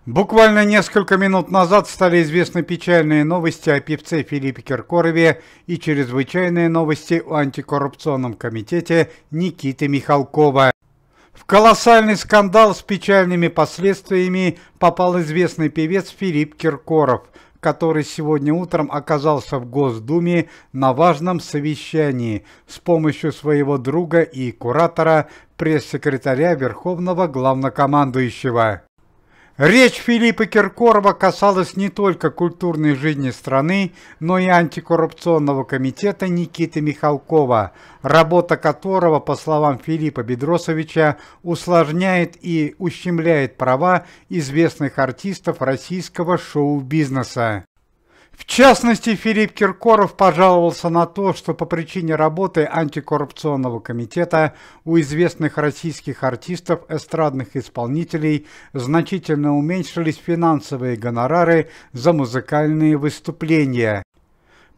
Буквально несколько минут назад стали известны печальные новости о певце Филиппе Киркорове и чрезвычайные новости о антикоррупционном комитете Никиты Михалкова. В колоссальный скандал с печальными последствиями попал известный певец Филипп Киркоров, который сегодня утром оказался в Госдуме на важном совещании с помощью своего друга и куратора, пресс-секретаря Верховного Главнокомандующего. Речь Филиппа Киркорова касалась не только культурной жизни страны, но и антикоррупционного комитета Никиты Михалкова, работа которого, по словам Филиппа Бедросовича, усложняет и ущемляет права известных артистов российского шоу-бизнеса. В частности, Филипп Киркоров пожаловался на то, что по причине работы антикоррупционного комитета у известных российских артистов, эстрадных исполнителей значительно уменьшились финансовые гонорары за музыкальные выступления.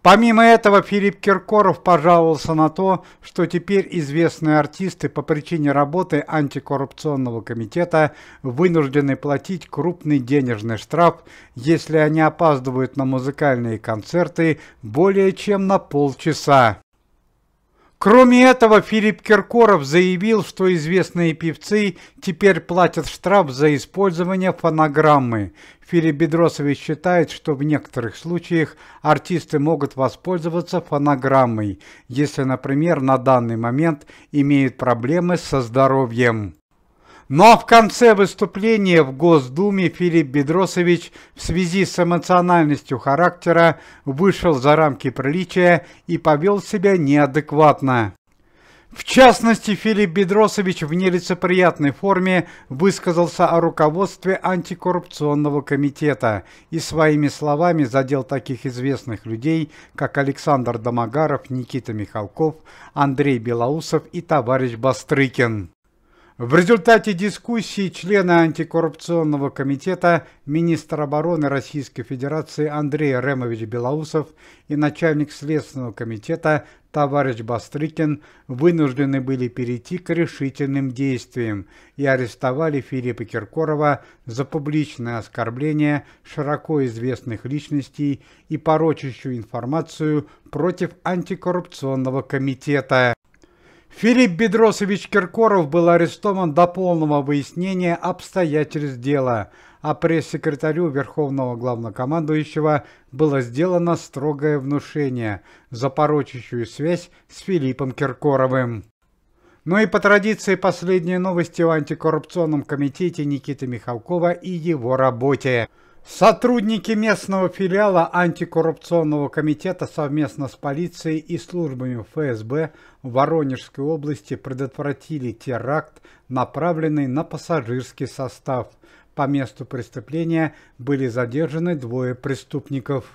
Помимо этого, Филипп Киркоров пожаловался на то, что теперь известные артисты по причине работы антикоррупционного комитета вынуждены платить крупный денежный штраф, если они опаздывают на музыкальные концерты более чем на полчаса. Кроме этого, Филипп Киркоров заявил, что известные певцы теперь платят штраф за использование фонограммы. Филипп Бедросович считает, что в некоторых случаях артисты могут воспользоваться фонограммой, если, например, на данный момент имеют проблемы со здоровьем. Ну а в конце выступления в Госдуме Филипп Бедросович в связи с эмоциональностью характера вышел за рамки приличия и повел себя неадекватно. В частности, Филипп Бедросович в нелицеприятной форме высказался о руководстве антикоррупционного комитета и своими словами задел таких известных людей, как Александр Домогаров, Никита Михалков, Андрей Белоусов и товарищ Бастрыкин. В результате дискуссии члены антикоррупционного комитета, министр обороны Российской Федерации Андрей Ремович Белоусов и начальник Следственного комитета товарищ Бастрыкин вынуждены были перейти к решительным действиям и арестовали Филиппа Киркорова за публичное оскорбление широко известных личностей и порочащую информацию против антикоррупционного комитета. Филипп Бедросович Киркоров был арестован до полного выяснения обстоятельств дела, а пресс-секретарю Верховного Главнокомандующего было сделано строгое внушение за порочащую связь с Филиппом Киркоровым. Ну и по традиции последние новости о антикоррупционном комитете Никиты Михалкова и его работе. Сотрудники местного филиала антикоррупционного комитета совместно с полицией и службами ФСБ в Воронежской области предотвратили теракт, направленный на пассажирский состав. По месту преступления были задержаны двое преступников.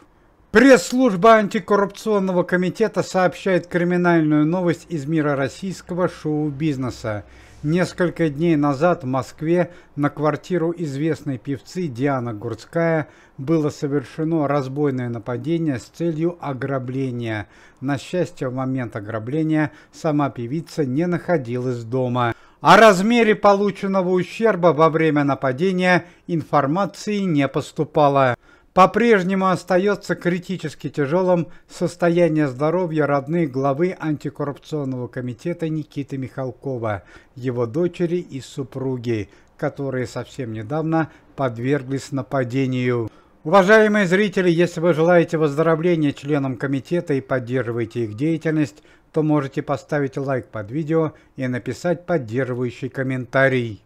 Пресс-служба антикоррупционного комитета сообщает криминальную новость из мира российского шоу-бизнеса. Несколько дней назад в Москве на квартиру известной певцы Дианы Гурцкая было совершено разбойное нападение с целью ограбления. На счастье, в момент ограбления сама певица не находилась дома. О размере полученного ущерба во время нападения информации не поступало. По-прежнему остается критически тяжелым состояние здоровья родных главы антикоррупционного комитета Никиты Михалкова, его дочери и супруги, которые совсем недавно подверглись нападению. Уважаемые зрители, если вы желаете выздоровления членам комитета и поддерживаете их деятельность, то можете поставить лайк под видео и написать поддерживающий комментарий.